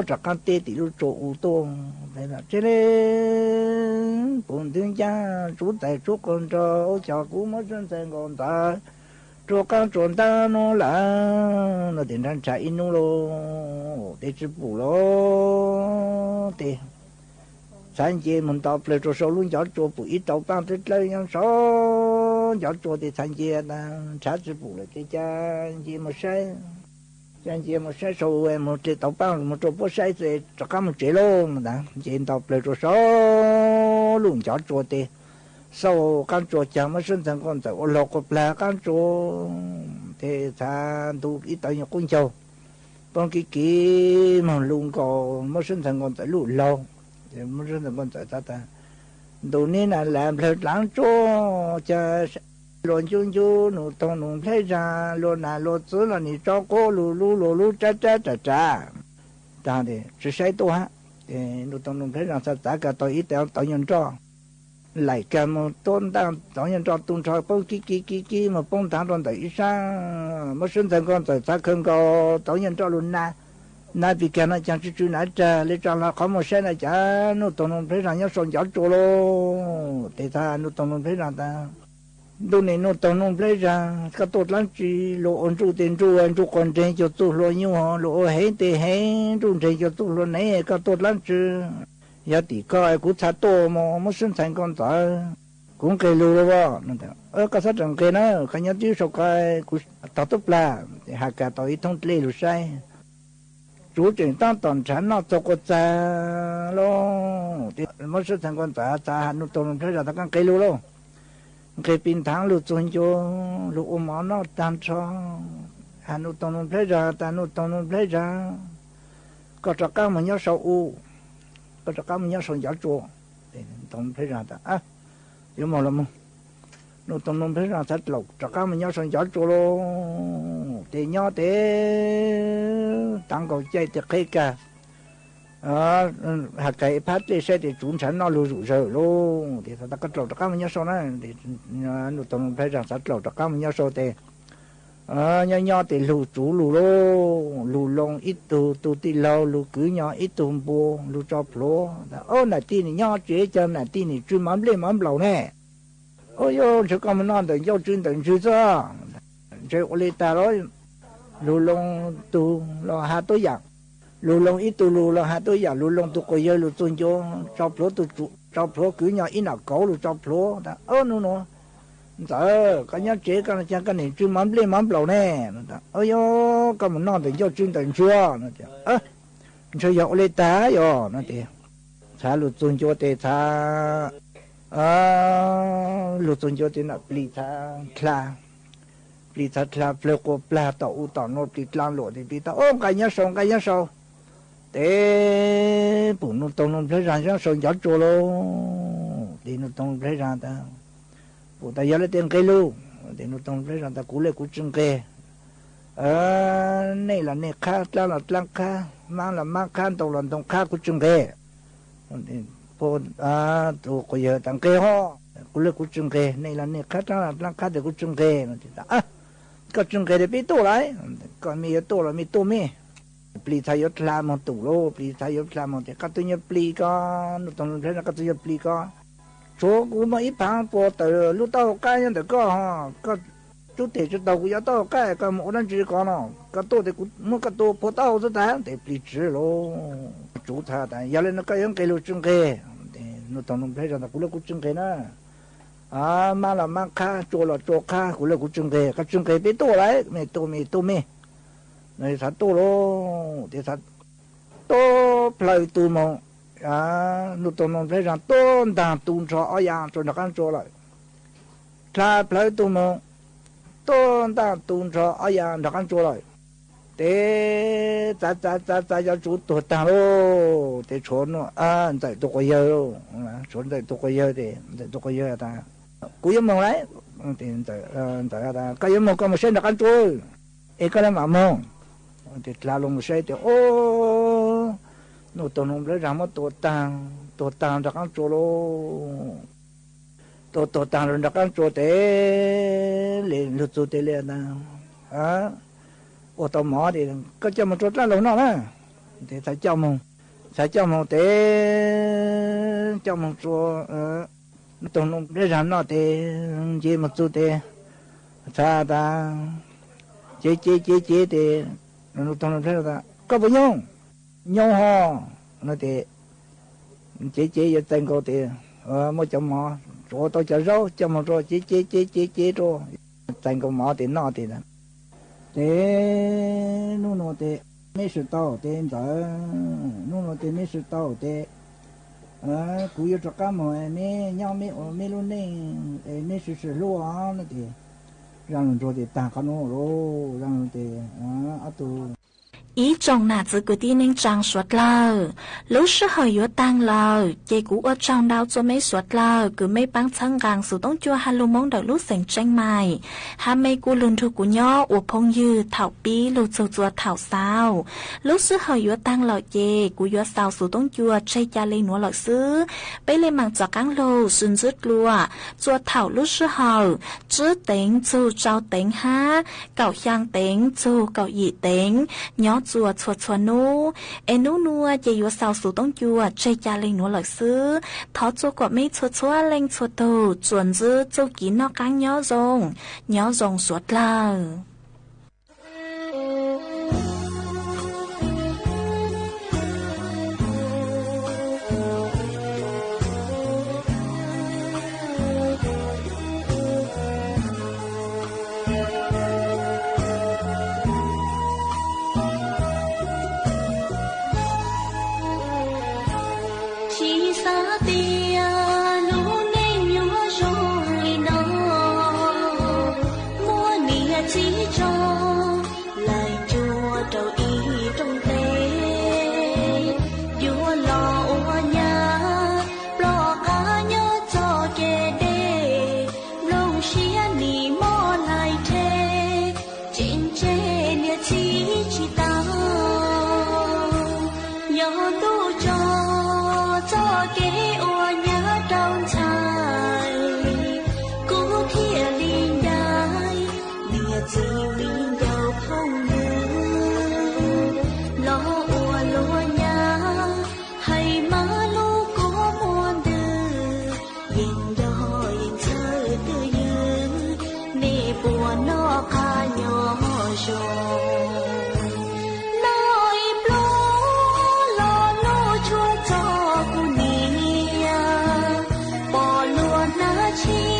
chắc chắn tê tí lúc chùa u tô thế là chơi lên bùn tuyên cha chú tại chú con trò cho cú mất sơn thành con ta cho các trốn ta nó là nó tiền đang chạy in nó lo để chụp bù lo để sáng chế mình tập lại cho số luôn cho bù ít tàu tăng tới lấy nhau số cho thì sáng chế là trả chụp bù lại cái cha gì mà sai chẳng chỉ một sai số em một chế tàu băng một chỗ bó sai thì cho các một chế luôn mà đã chế tàu lại cho số luôn cho thì sau các chỗ chẳng mà sinh thành con tàu lộc cột là các chỗ thì ta tu ít tới nhiều con châu con kí mà luôn còn mà sinh thành con tàu lụt lâu thì mà sinh thành con tàu ta đồ nên là làm thật lắng chỗ cho luôn chung nụ tông nụ thấy ra luôn là luôn chứ là nị cho cô lù cha ta thì chỉ sai tôi ha thì nụ tông nụ thấy ra sao tất cả tôi ít tao nhận cho lại cả một tôn đang tao nhận cho tôn cho bông kí mà bông thang tôn tới sang mà sinh thành con tới ta không có tao nhận cho luôn na vì cái nó chẳng chú nãy cha lấy cho là có một xe này chả nụ tông nụ thấy ra nhớ son gió chỗ lô thì ta nụ tông nụ thấy ra ta đồ này nó tao nó lấy ra cái tốt lắm chỉ lộ ổn trụ tiền trụ anh trụ còn trên cho tụ lộ nhiều họ lộ hết thì hết trụ trên cho tụ lộ này cái tốt lắm chứ giờ thì coi cũng thà to mà sinh thành con ta cũng cây lúa đó cái sát trồng cây nó cái nhát chứ sao cái cũng tao tốt là hạt cả tao ít thông lệ lúa sai chủ trình tăng toàn sản nó cho con ta lo thì mới sinh thành con ta nó tao thấy là tao cái cây lúa luôn cái pin tháng lụt xuống cho lụt ôm máu nó tan cho hà nội tông nông thấy ra ta nội tông nông thấy ra có cho các mình nhớ sầu u có cho các mình nhớ sầu gió chùa để tông thấy ra ta nhưng mà làm nội tông nông thấy ra thật lộc cho các mình nhớ sầu gió chùa luôn thì nhớ thế tăng cầu chơi thì cây cả hạt cây phát thì sẽ thì chúng sản nó lưu rồi luôn thì ta cắt lẩu các mình nhớ sau này thì nó tổng thấy rằng cắt lẩu các mình nhớ sau thì nhỏ thì lưu chủ lưu lô lưu long ít tu ti lâu lưu cứ nhỏ ít tu bùa lưu cho plo này tin nhỏ chế cho này tin chuyên mắm lên mắm lẩu nè yo cho các mình nói được yo chuyên tận chuyên cho chơi ô lê ta đó lưu long tu lo hạt tôi giặc lù lông ít tu lù là hai tôi giả lù lông tu coi giờ lù tuân cho cho pro tu cho pro cứ nhỏ ít nào cấu lù cho pro ta nó giờ cái nhát chế cái chẳng cái này chưa mắm lên mắm lẩu nè ơi yo cái mình non thì cho chuyên tình chưa nó cho dạo lên tá yo nó thì thà lụt tuân cho thì thà lụt tuân cho thì là pli thà pli cô pla tàu nó pli lan lộ thì pli tàu cái nhát sông thế bụng nó tông nó phải ra sông gió trôi luôn thì nó tông phải ra ta bụng ta giờ lấy tiền cây luôn thì nó tông phải ra ta cú lấy cú trưng kê này là này khác là lăng khác mang là mang khác tông khác cú trưng kê bố tụ có giờ tăng kê ho cú lấy cú trưng kê này là này khác là lăng khác để cú trưng kê có trưng kê để bị tổ lại còn mi tổ là mi tổ mi pli thay yết làm một tủ lô pli thay yết làm một cái các tôi nhớ pli con tông thấy là các tôi nhớ pli con số cũng mà ít tháng po từ lúc tao cái nhân được có ha có chút tiền chút đầu cũng có tao cái cái một lần chỉ có nó cái tôi thì cũng muốn cái tôi po tao rất đáng để pli chỉ lô chủ thà tại giờ lên nó cái những cái lô trưng kê nó tông thấy rằng là cũng là cũng trưng kê nữa mà là mang kha chỗ kha cũng là cũng trưng kê cái trưng kê bị tổ lại mày tổ này thật to lo thì thật to plei tu mong nụ tông nông phải rằng to đàn tu cho ở nhà cho nó ăn cho lại ta plei tu mong to đàn tu cho ở nhà nó ăn cho lại thế ta cho chủ tổ đàn lo thế chốn nó tại tổ coi giờ lo chốn tại tổ coi giờ thì tại tổ coi giờ ta cú yếm mong đấy thì tại ta cái yếm mong có một số nó ăn cho cái này mà mong thì là lồng xe thì nó tồn không lấy ra một tổ tàng đặc ăn chỗ lo tổ tàng rồi đặc ăn chỗ thế liền lụt chỗ thế liền ô tô mỏ thì có cho một chỗ ra lồng nó nè thì phải cho mông thế cho một chỗ tồn không lấy ra nó thì chỉ một chỗ thế cha ta chế thì nó tông thấy là có bao nhiêu nhau ho nó thì chế giờ tên cô thì mỗi chồng mỏ chỗ tôi chở rau cho một rồi chế rồi tên cô mỏ thì nó thì là thế nó thì mấy sự tao thì nó thì mấy sự tao thì cú yêu cho cá mồi mấy nhau mấy luôn này mấy sự lúa nó thì rằng rồi thì ta không nó rồi rằng thì tu ý trong nà chỉ cứ tin nên trang suốt lờ lúc sự hơi yếu tăng lờ chỉ cú ở trong đào cho mấy suốt lờ cứ mấy băng chân gang sự tông chua halu mong đợi lúc sành tranh mày ha mấy cú lươn thu của nhỏ u phong dư thảo bí lù chua thảo sao lúc sự hơi yếu tăng lờ chỉ cú yếu sao sự tông chua chơi cha lên núa lợ xứ bây lên mảng cho căng lô xuân rứt lùa chua thảo lúc sự hơi chứ tính chu trao tính ha cậu giang tính chu cậu dị tính nhỏ chùa chùa nô em nô chỉ yếu sao số tông chùa chơi cha lên nô lợi xứ thọ chùa của mấy chùa lên chùa tù chuẩn dư châu kín nó căng nhỏ rồng suốt là Hãy subscribe 拿起。